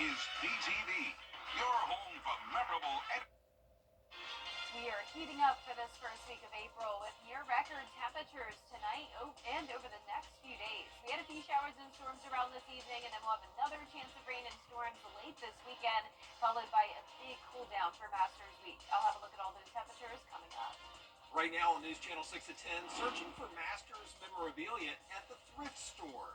is BTV, your home for memorable and We are heating up for this first week of April with near record temperatures tonight and over the next few days. We had a few showers and storms around this evening, and then we'll have another chance of rain and storms late this weekend, followed by a big cool down for Masters Week. I'll have a look at all those temperatures coming up. Right now on News Channel 6 at 10, searching for Masters memorabilia at the thrift store.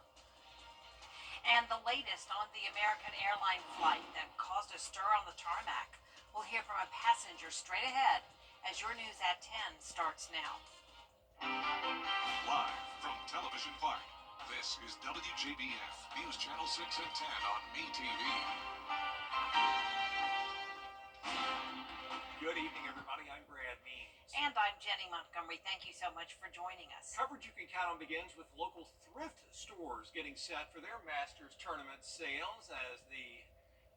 And the latest on the American airline flight that caused a stir on the tarmac. We'll hear from a passenger straight ahead as your news at 10 starts now. live from Television Park. This is WJBF, News Channel 6 at 10 on BTV. Good evening, everybody. I'm Brad Means. And I'm Jenny Montgomery. Thank you so much for joining us. Coverage you can count on begins with local thrift stores getting set for their Masters Tournament sales as the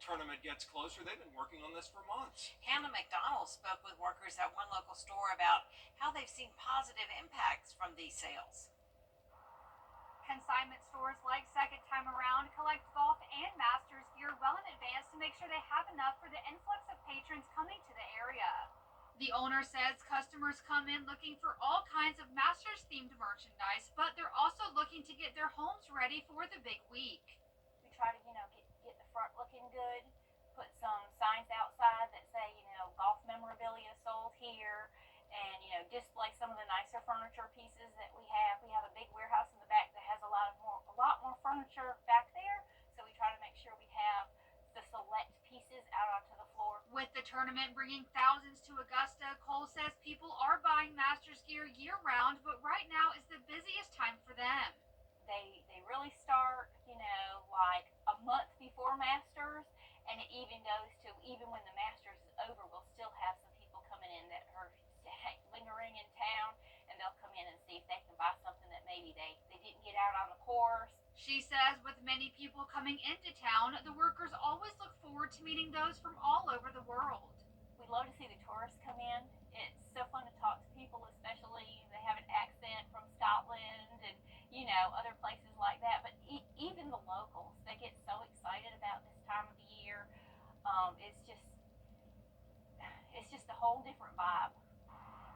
tournament gets closer. They've been working on this for months. Hannah McDonald spoke with workers at one local store about how they've seen positive impacts from these sales. Consignment stores like Second Time Around collect golf and Masters gear well in advance to make sure they have enough for the influx of patrons coming to the area. The owner says customers come in looking for all kinds of Masters-themed merchandise, but they're also looking to get their homes ready for the big week. We try to, get the front looking good, put some signs outside that say, golf memorabilia sold here, and, display some of the nicer furniture pieces that we have. We have a big warehouse in the back that has a lot more furniture back there, so we try to make sure we have the select pieces out onto the floor. With the tournament bringing thousands to Augusta, Cole says people are buying Masters gear year-round, but right now is the busiest time for them. They really start, like a month before Masters, and it even goes to even when the Masters is over, we'll still have some people coming in that are lingering in town, and they'll come in and see if they can buy something that maybe they didn't get out on the course. She says with many people coming into town, the workers always look forward to meeting those from all over the world. We love to see the tourists come in. It's so fun to talk to people, especially if they have an accent from Scotland and, other places like that. But even the locals, they get so excited about this time of the year. It's just a whole different vibe.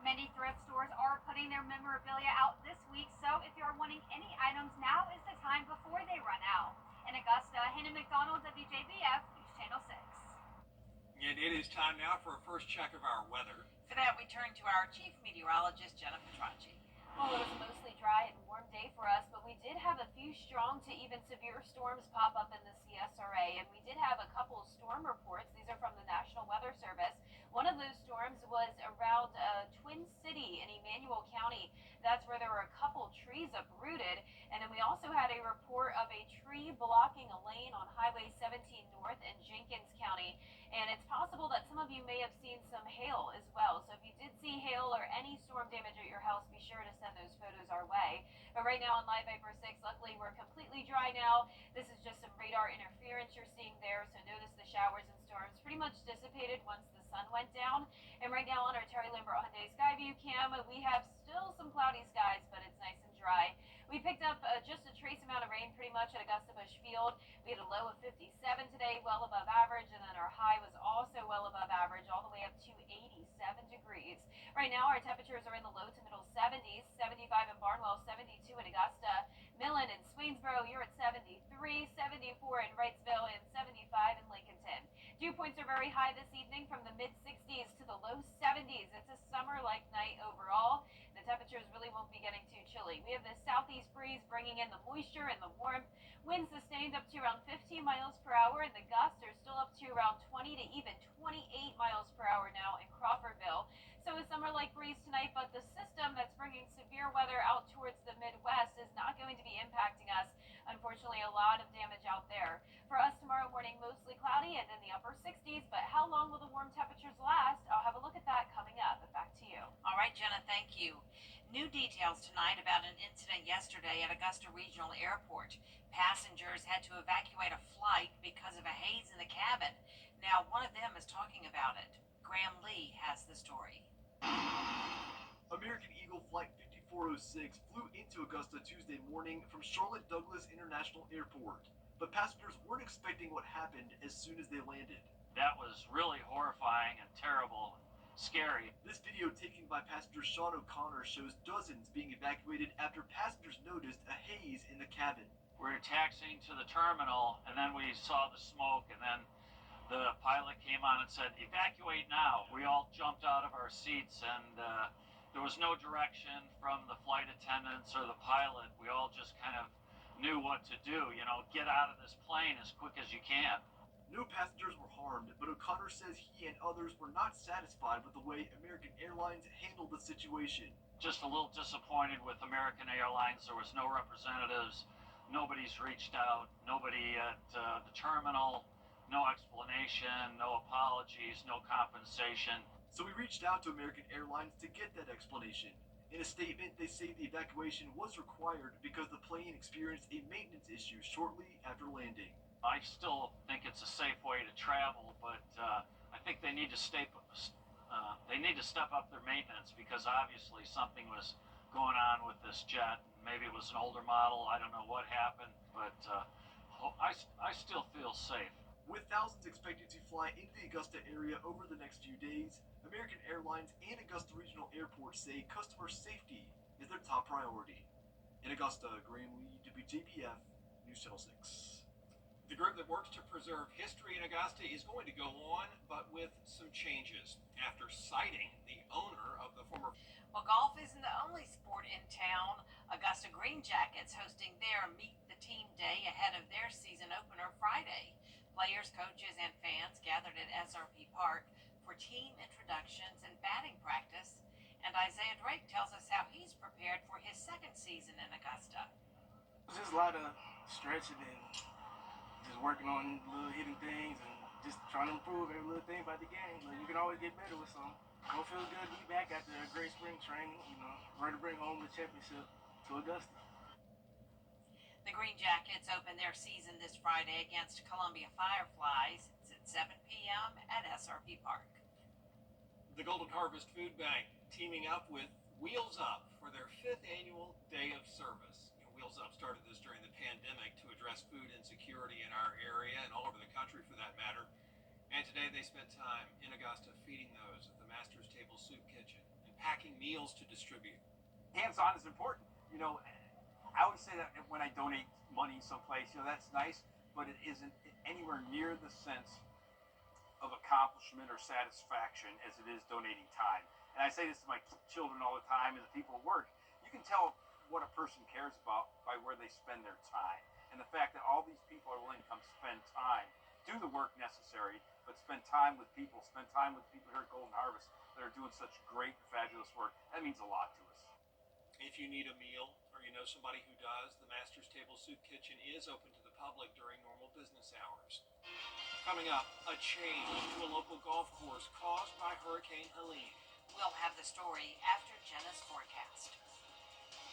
Many thrift stores are putting their memorabilia out this week, so if you're wanting any items, now is the time before they run out. In Augusta, Hannah McDonald, WJBF, News Channel 6. And it is time now for a first check of our weather. For that, we turn to our chief meteorologist, Jenna Petracci. Well, it was a mostly dry and warm day for us, but we did have a few strong to even severe storms pop up in the CSRA, and we did have a couple of storm reports. These are from the National Weather Service. One of those storms was around Twin City in Emmanuel County. That's where there were a couple trees uprooted, and then we also had a report of a tree blocking a lane on Highway 17 North in Jenkins County, and it's possible that some of you may have seen some hail as well. So if you did see hail or any storm damage at your house, be sure to send those photos our way. But right now on Live Viper 6, luckily we're completely dry now. This is just some radar interference you're seeing there, so notice the showers and storms pretty much dissipated once the sun went down. And right now on our Terry Lambert Hyundai Skyview cam, we have still some cloudy skies, but it's nice and dry. We picked up just a trace amount of rain pretty much at Augusta Busch Field. We had a low of 57 today, well above average, and then our high was also well above average, all the way up to 87 degrees. Right now, our temperatures are in the low to middle 70s, 75 in Barnwell, 72 in Augusta, Millen and Swainsboro, you're at 73, 74 in Wrightsville, and 75 in Lincolnton. Dew points are very high this evening from the mid-60s to the low 70s. It's a summer-like night overall. The temperatures really won't be getting too chilly. We have this southeast breeze bringing in the moisture and the warmth. Winds sustained up to around 15 miles per hour, and the gusts are still up to around 20 to even 28 miles per hour now in Crawfordville. So a summer-like breeze tonight, but the system that's bringing severe weather out towards the Midwest is not going to be impacting us. Unfortunately, a lot of damage out there. For us tomorrow morning, mostly cloudy and in the upper 60s, but how long will the warm temperatures last? I'll have a look at that coming up. Back to you. All right, Jenna, thank you. New details tonight about an incident yesterday at Augusta Regional Airport. Passengers had to evacuate a flight because of a haze in the cabin. Now, one of them is talking about it. Graham Lee has the story. American Eagle Flight 5406 flew into Augusta Tuesday morning from Charlotte Douglas International Airport. but passengers weren't expecting what happened as soon as they landed. That was really horrifying and terrible and scary. This video taken by passenger Sean O'Connor shows dozens being evacuated after passengers noticed a haze in the cabin. We were taxiing to the terminal, and then we saw the smoke, and then the pilot came on and said, "Evacuate now." We all jumped out of our seats, and there was no direction from the flight attendants or the pilot. We all just kind of knew what to do, get out of this plane as quick as you can. No passengers were harmed, but O'Connor says he and others were not satisfied with the way American Airlines handled the situation. Just a little disappointed with American Airlines. There was no representatives. Nobody's reached out. Nobody at the terminal. No explanation, no apologies, no compensation. So we reached out to American Airlines to get that explanation. In a statement, they say the evacuation was required because the plane experienced a maintenance issue shortly after landing. I still think it's a safe way to travel, but I think they need to step up their maintenance, because obviously something was going on with this jet. Maybe it was an older model. I don't know what happened, but I still feel safe. With thousands expected to fly into the Augusta area over the next few days, American Airlines and Augusta Regional Airport say customer safety is their top priority. In Augusta, Graham Lee, WJBF, News Channel 6. The group that works to preserve history in Augusta is going to go on, but with some changes after citing the owner of the former. Well, golf isn't the only sport in town. Augusta Green Jackets hosting their Meet the Team Day ahead of their season opener Friday. Players, coaches, and fans gathered at SRP Park for team introductions and batting practice. And Isaiah Drake tells us how he's prepared for his second season in Augusta. It's just a lot of stretching and just working on little hidden things and just trying to improve every little thing about the game. You can always get better with something. Don't feel good to be back after a great spring training, ready to bring home the championship to Augusta. The Green Jackets open their season this Friday against Columbia Fireflies. It's at 7 p.m. at SRP Park. The Golden Harvest Food Bank teaming up with Wheels Up for their 5th annual Day of Service. Wheels Up started this during the pandemic to address food insecurity in our area and all over the country for that matter. And today they spent time in Augusta feeding those at the Master's Table Soup Kitchen and packing meals to distribute. Hands-on is important. I would say that when I donate money someplace, that's nice, but it isn't anywhere near the sense of accomplishment or satisfaction as it is donating time. And I say this to my children all the time and the people at work. You can tell what a person cares about by where they spend their time. And the fact that all these people are willing to come spend time, do the work necessary, but spend time with people here at Golden Harvest that are doing such great, fabulous work, that means a lot to us. If you need a meal or you know somebody who does, the Master's Table Soup Kitchen is open to the public during normal business hours. Coming up, a change to a local golf course caused by Hurricane Helene. We'll have the story after Jenna's forecast.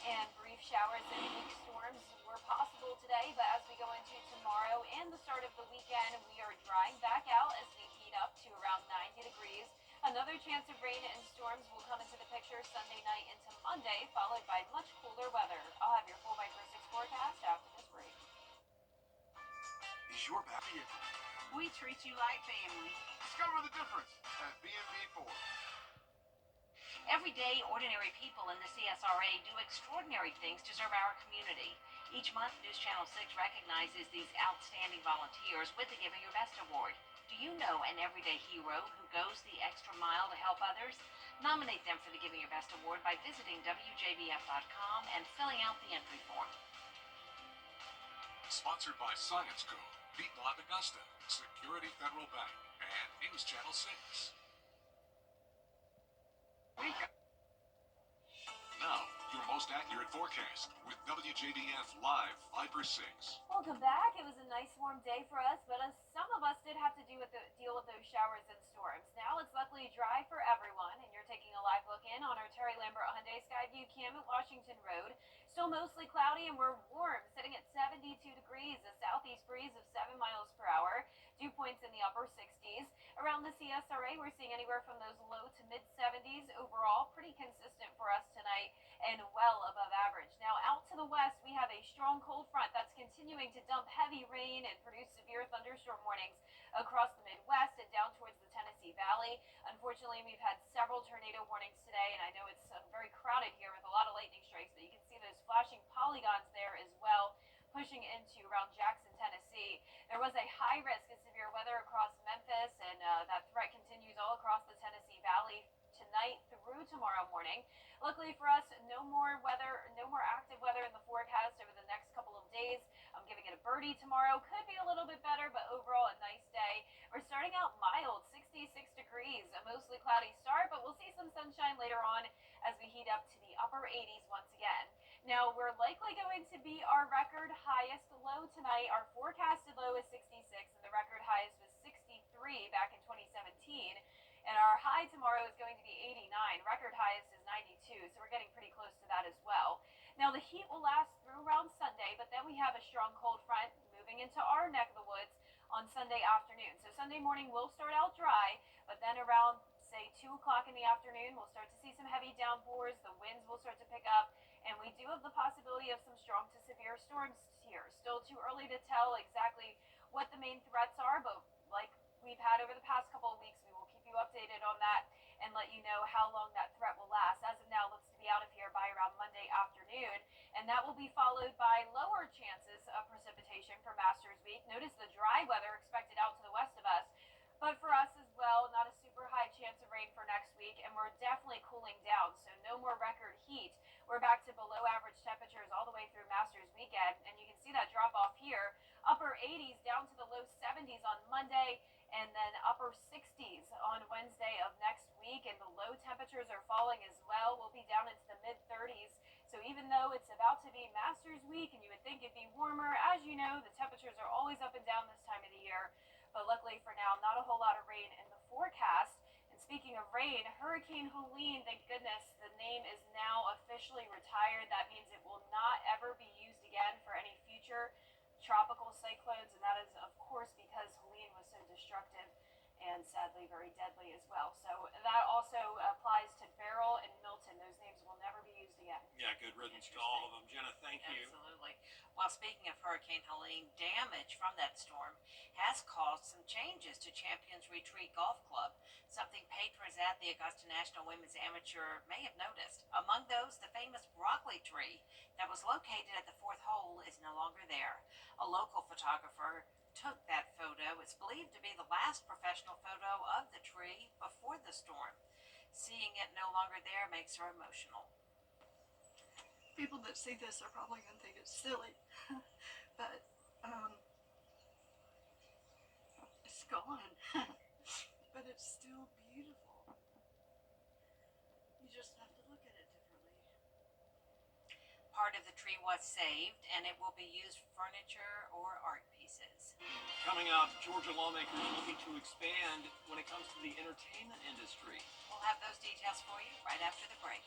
And brief showers and weak storms were possible today, but as we go into tomorrow and the start of the weekend, we are drying back out as we heat up to around 90 degrees. Another chance of rain and storms will come into the picture Sunday night into Monday, followed by much cooler weather. I'll have your full Micro 6 forecast after this break. Is your back? We treat you like family. Discover the difference at B&B Ford. Every day, ordinary people in the CSRA do extraordinary things to serve our community. Each month, News Channel 6 recognizes these outstanding volunteers with the Giving Your Best Award. Do you know an everyday hero who goes the extra mile to help others? Nominate them for the Giving Your Best Award by visiting WJBF.com and filling out the entry form. Sponsored by Science Co., Beaton Augusta, Security Federal Bank, and News Channel 6. Now, your most accurate forecast with WJBF Live 5/6. Welcome back. It was a nice warm day for us, but some of us did have to deal with those showers and storms. Now it's luckily dry for everyone, and you're taking a live look in on our Terry Lambert Hyundai Skyview Cam at Washington Road. Still mostly cloudy, and we're warm, sitting at 72 degrees, a southeast breeze of 7 miles per hour. Dew points in the upper 60s. Around the CSRA, we're seeing anywhere from those low to mid 70s overall, pretty consistent for us tonight and well above average. Now, out to the west, we have a strong cold front that's continuing to dump heavy rain and produce severe thunderstorm warnings across the Midwest and down towards the Tennessee Valley. Unfortunately, we've had several tornado warnings today, and I know it's very crowded here with a lot of lightning strikes, but you can see those flashing polygons there as well, pushing into around Jackson, Tennessee. There was a high risk of severe weather across Memphis, and that threat continues all across the Tennessee Valley tonight through tomorrow morning. Luckily for us, no more active weather in the forecast over the next couple of days. I'm giving it a birdie tomorrow. Could be a little bit better, but overall a nice day. We're starting out mild, 66 degrees, a mostly cloudy start, but we'll see some sunshine later on as we heat up to the upper 80s once again. Now, we're likely going to be our record highest low tonight. Our forecasted low is 66, and the record highest was 63 back in 2017. And our high tomorrow is going to be 89. Record highest is 92, so we're getting pretty close to that as well. Now, the heat will last through around Sunday, but then we have a strong cold front moving into our neck of the woods on Sunday afternoon. So Sunday morning will start out dry, but then around, say, 2 o'clock in the afternoon, we'll start to see some heavy downpours. The winds will start to pick up, and we do have the possibility of some strong to severe storms here. Still too early to tell exactly what the main threats are, but like we've had over the past couple of weeks, we will keep you updated on that and let you know how long that threat will last. As of now, it looks to be out of here by around Monday afternoon, and that will be followed by lower chances of precipitation for Masters Week. Notice the dry weather expected out to the west of us, but for us as well, not a super high chance of rain for next week, and we're definitely cooling down, so no more record heat. We're back to below average temperatures all the way through Masters weekend, and you can see that drop off here. Upper 80s down to the low 70s on Monday, and then upper 60s on Wednesday of next week, and the low temperatures are falling as well. We'll be down into the mid 30s. So even though it's about to be Masters week and you would think it'd be warmer, as you know, the temperatures are always up and down this time of the year. But luckily for now, not a whole lot of rain in the forecast. And speaking of rain, Hurricane Helene, thank goodness, the name is now officially retired. That means it will not ever be used again for any future tropical cyclones, and that is, of course, because Helene was so destructive and sadly very deadly as well. So that also applies to Beryl and Milton. Those names will never be used again. Yeah, good riddance to all of them. Jenna, thank you. Absolutely. Well, speaking of Hurricane Helene, damage from that storm has caused some changes to Champions Retreat Golf Club, something patrons at the Augusta National Women's Amateur may have noticed. Among those, the famous broccoli tree that was located at the fourth hole is no longer there. A local photographer took that photo. It's believed to be the last professional photo of the tree before the storm. Seeing it no longer there makes her emotional. People that see this are probably going to think it's silly, but it's gone. But it's still beautiful. You just have to look at it differently. Part of the tree was saved, and it will be used for furniture or art pieces. Coming up, Georgia lawmakers looking to expand when it comes to the entertainment industry. We'll have those details for you right after the break.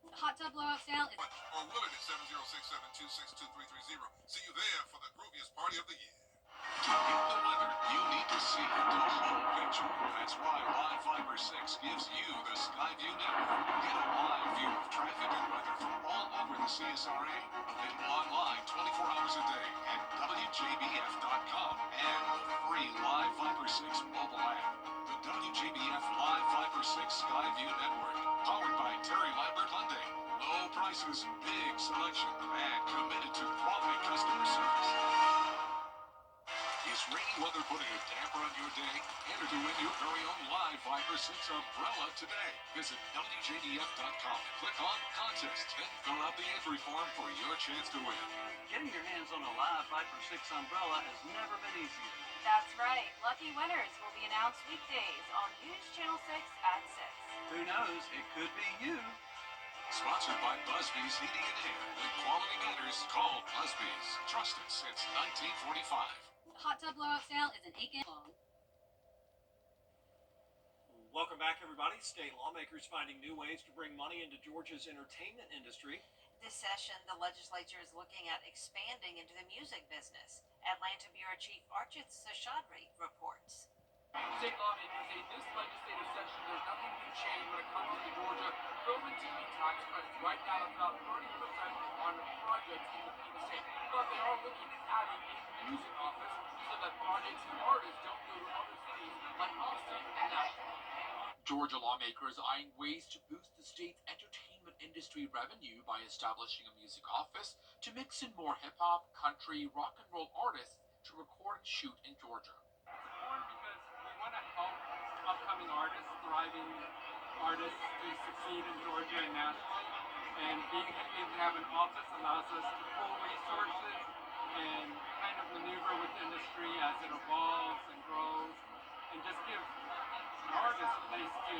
The hot tub blowout sale is... Or Willard at 706-726-2330. See you there for the grooviest party of the year. To get the weather you need to see the whole picture. That's why Live Fiber 6 gives you the Skyview network. Get a live view of traffic and weather from all over the CSRA. Available online 24 hours a day at WJBF.com and the free Live Fiber 6 mobile app. The WJBF Live Fiber 6 Skyview network. Powered by Terry Lambert Hyundai. Low prices, big selection, and committed to quality customer service. Is rainy weather putting a damper on your day? Enter to win your very own Live Fiber 6 umbrella today. Visit WJBF.com and click on Contest and fill out the entry form for your chance to win. Getting your hands on a Live Viper 6 umbrella has never been easier. That's right. Lucky winners will be announced weekdays on News Channel 6 at 6. Who knows? It could be you. Sponsored by Busby's Heating and Air. When quality matters, call Busby's. Trusted since 1945. The hot tub blowout sale is an 8 long. Welcome back, everybody. State lawmakers finding new ways to bring money into Georgia's entertainment industry. This session, the legislature is looking at expanding into the music business. Atlanta Bureau Chief Archit Seshadri reports. State lawmakers say this legislative session there's nothing to change when it comes to Georgia film and TV tax credits. Right now, it's about 30% on projects in the state. But they are looking at adding a music office so that projects and artists don't go to other cities like Austin and Nashville. Georgia lawmakers eyeing ways to boost the state's entertainment industry revenue by establishing a music office to mix in more hip-hop, country, rock and roll artists to record and shoot in Georgia. It's important because we want to help upcoming artists, thriving artists to succeed in Georgia and nationally. And being able to have an office allows us to pool resources and kind of maneuver with industry as it evolves and grows, and just give artists a place to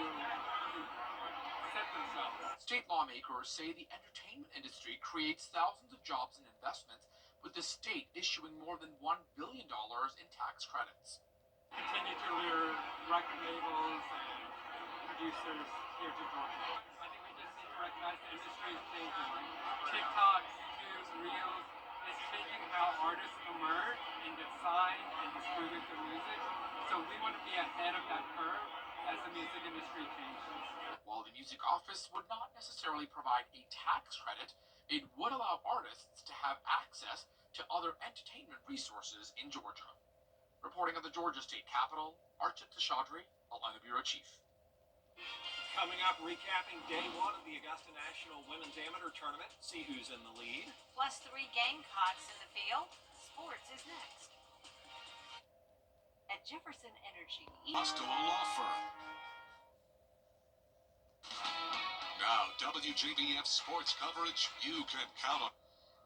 set themselves. State lawmakers say the entertainment industry creates thousands of jobs and investments, with the state issuing more than $1 billion in tax credits. Continue to lure record labels and producers here to Georgia. I think we just need to recognize the industry is changing. TikTok, YouTube, Reels is changing how artists emerge and get signed and distribute their music. So we want to be ahead of that curve as the music industry changes. While the music office would not necessarily provide a tax credit, it would allow artists to have access to other entertainment resources in Georgia. Reporting on the Georgia State Capitol, Archit Seshadri, Atlanta Bureau Chief. Coming up, recapping day one of the Augusta National Women's Amateur Tournament. See who's in the lead. Plus 3 Gamecocks in the field. Sports is next. At Jefferson Energy. Hostile Law Firm. Now, WJBF sports coverage you can count on.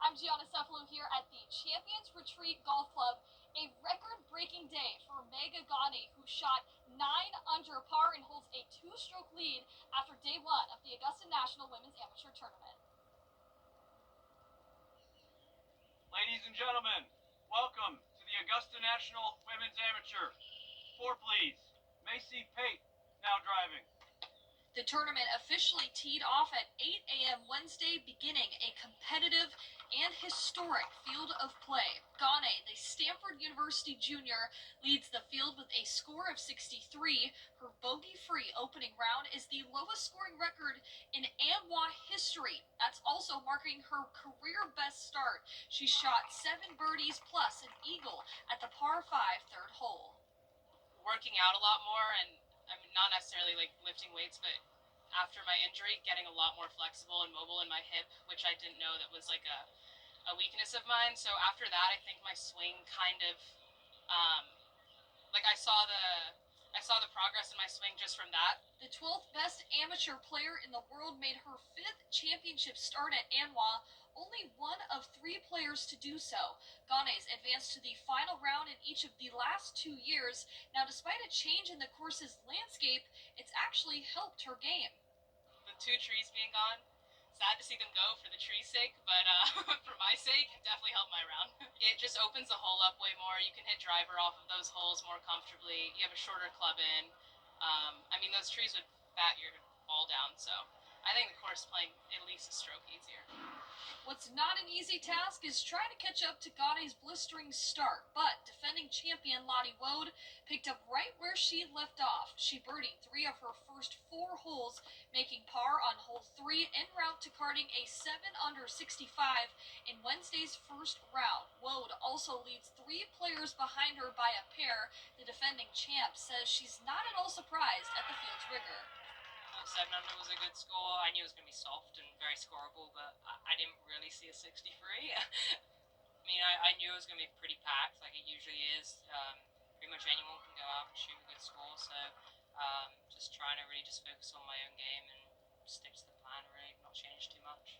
I'm Gianna Cephalou here at the Champions Retreat Golf Club. A record-breaking day for Megha Ghani, who shot 9 under par and holds a 2-stroke lead after day one of the Augusta National Women's Amateur Tournament. Ladies and gentlemen, welcome to the Augusta National Women's Amateur. 4, please. Macy Pate, now driving. The tournament officially teed off at 8 a.m. Wednesday, beginning a competitive and historic field of play. Ghani, the Stanford University junior, leads the field with a score of 63. Her bogey-free opening round is the lowest scoring record in AMWA history. That's also marking her career best start. She shot 7 birdies plus an eagle at the par 5 third hole. Working out a lot more, and I mean, not necessarily like lifting weights, but after my injury, getting a lot more flexible and mobile in my hip, which I didn't know that was like a weakness of mine. So after that, I think my swing kind of, like I saw the progress in my swing just from that. The 12th best amateur player in the world made her 5th championship start at ANWA, only one of 3 players to do so. Ghani's advanced to the final round in each of the last 2 years. Now, despite a change in the course's landscape, it's actually helped her game. The 2 trees being gone, sad to see them go for the tree's sake, but for my sake, it definitely helped my round. It just opens the hole up way more. You can hit driver off of those holes more comfortably. You have a shorter club in. I mean, those trees would bat your ball down, so I think the course playing at least a stroke easier. What's not an easy task is trying to catch up to Ghani's blistering start, but defending champion Lottie Woad picked up right where she left off. She birdied 3 of her first 4 holes, making par on hole 3 en route to carding a 7 under 65 in Wednesday's first round. Woad also leads 3 players behind her by a pair. The defending champ says she's not at all surprised at the field's rigor. 7 under was a good score. I knew it was going to be soft and very scoreable, but I didn't really see a 63. I mean, I knew it was going to be pretty packed, like it usually is. Pretty much anyone can go out and shoot a good score, so just trying to really just focus on my own game and stick to the plan, really, not change too much.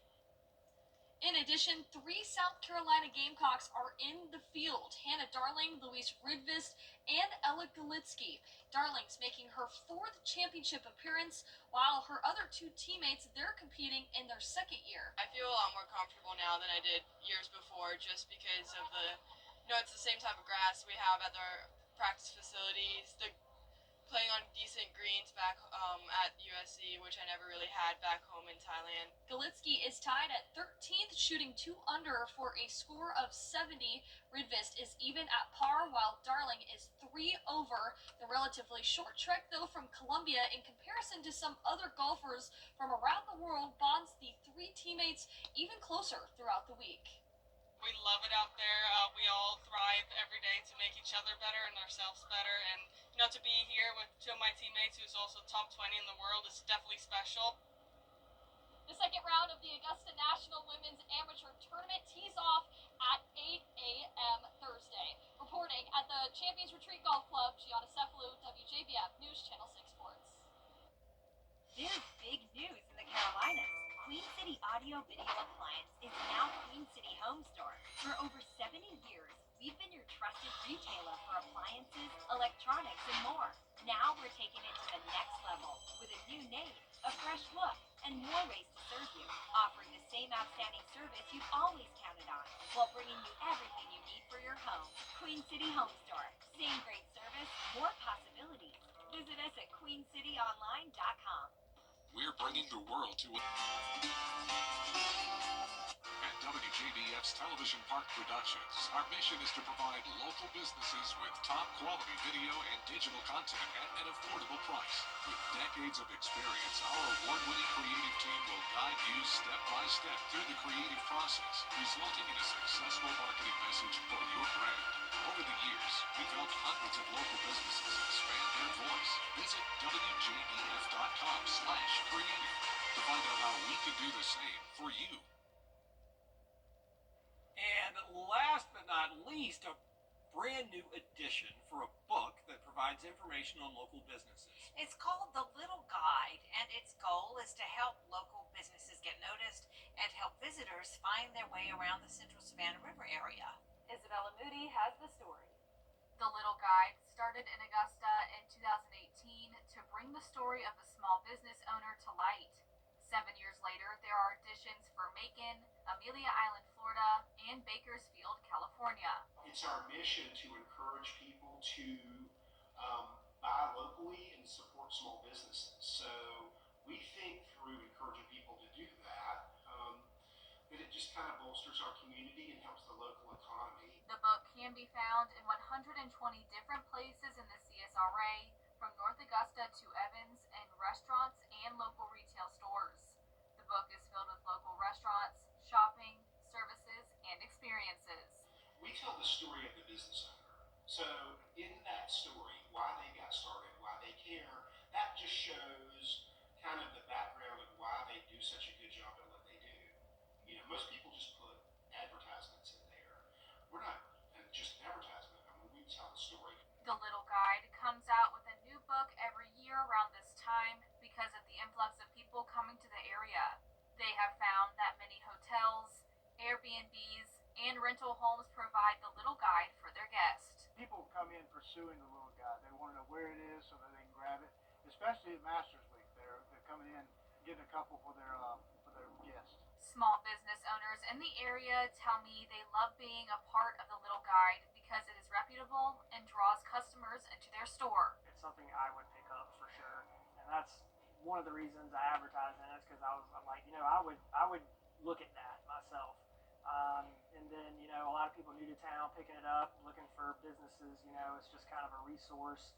In addition, 3 South Carolina Gamecocks are in the field. Hannah Darling, Louise Rydvist, and Ella Galitsky. Darling's making her 4th championship appearance, while her other 2 teammates, they're competing in their 2nd year. I feel a lot more comfortable now than I did years before, just because of it's the same type of grass we have at our practice facilities. The playing on decent greens back at USC, which I never really had back home in Thailand. Galitsky is tied at 13th, shooting 2 under for a score of 70. Rydvist is even at par, while Darling is 3 over. The relatively short trek, though, from Columbia, in comparison to some other golfers from around the world, bonds the 3 teammates even closer throughout the week. We love it out there. We all thrive every day to make each other better and ourselves better. And, to be here with 2 of my teammates who's also top 20 in the world is definitely special. The second round of the Augusta National Women's Amateur Tournament tees off at 8 a.m. Thursday. Reporting at the Champions Retreat Golf Club, Gianna Cephalou, WJBF News Channel 6 Sports. There's big news in the Carolinas. Queen City Audio Video Appliance is now Queen City Home Store. For over 70 years, we've been your trusted retailer for appliances, electronics, and more. Now we're taking it to the next level with a new name, a fresh look, and more ways to serve you, offering the same outstanding service you've always counted on, while bringing you everything you need for your home. Queen City Home Store. Same great service, more possibilities. Visit us at queencityonline.com. We're bringing the world to at WJBF's Television Park Productions. Our mission is to provide local businesses with top quality video and digital content at an affordable price. With decades of experience, our award-winning creative team will guide you step by step through the creative process, resulting in a successful marketing message for your brand. Over the years, we've helped hundreds of local businesses expand their voice. Visit WJBF.com/creative to find out how we can do the same for you. And last but not least, a brand new edition for a book that provides information on local businesses. It's called The Little Guide, and its goal is to help local businesses get noticed and help visitors find their way around the Central Savannah River area. Isabella Moody has the story. The Little Guide started in Augusta in 2018 to bring the story of a small business owner to light. 7 years later, there are editions for Macon, Amelia Island, Florida, and Bakersfield, California. It's our mission to encourage people to buy locally and support small businesses. So we think through encouraging people to do that, that it just kind of bolsters our community and helps the local economy. The book can be found in 120 different places in the CSRA, from North Augusta to Evans, and restaurants and local retail stores. The book is filled with local restaurants, shopping, services, and experiences. We tell the story of the business owner. So in that story, why they got started, why they care, that just shows kind of the background of why they do such a good job at what they do. Most people just put advertisements in there. We're not just an advertisement. We tell the story. The Little Guide comes out with a new book every year around this time because of the influx of people coming to the area. They have found that many hotels, Airbnbs, and rental homes provide the Little Guide for their guests. People come in pursuing the Little Guide. They want to know where it is so that they can grab it, especially at Masters Week. They're coming in, getting a couple for their guests. Small business owners in the area tell me they love being a part of the Little Guide because it is reputable and draws customers into their store. It's something I would pick up for sure, and that's one of the reasons I advertise in it, because I'm like, I would look at that myself. And then, a lot of people new to town picking it up, looking for businesses, it's just kind of a resource,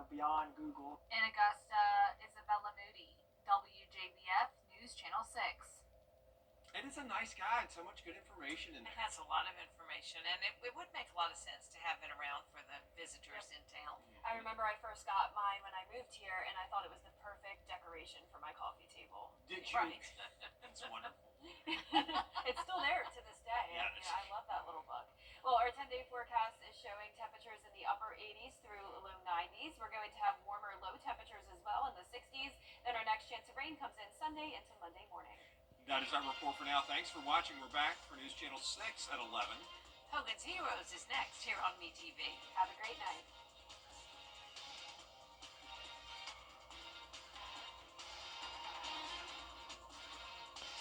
beyond Google. In Augusta, Isabella Moody, WJBF News Channel 6. And it's a nice guide, so much good information in It there. has a lot of information, and it would make a lot of sense to have it around for the visitors in town. I remember I first got mine when I moved here, and I thought it was the perfect decoration for my coffee table. Did you? Right. It's wonderful. It's still there to this day. Yes. I love that little book. Well, our 10-day forecast is showing temperatures in the upper 80s through low 90s. We're going to have warmer low temperatures as well in the 60s. Then our next chance of rain comes in Sunday into Monday morning. That is our report for now. Thanks for watching. We're back for News Channel 6 at 11. Hogan's Heroes is next here on MeTV. Have a great night.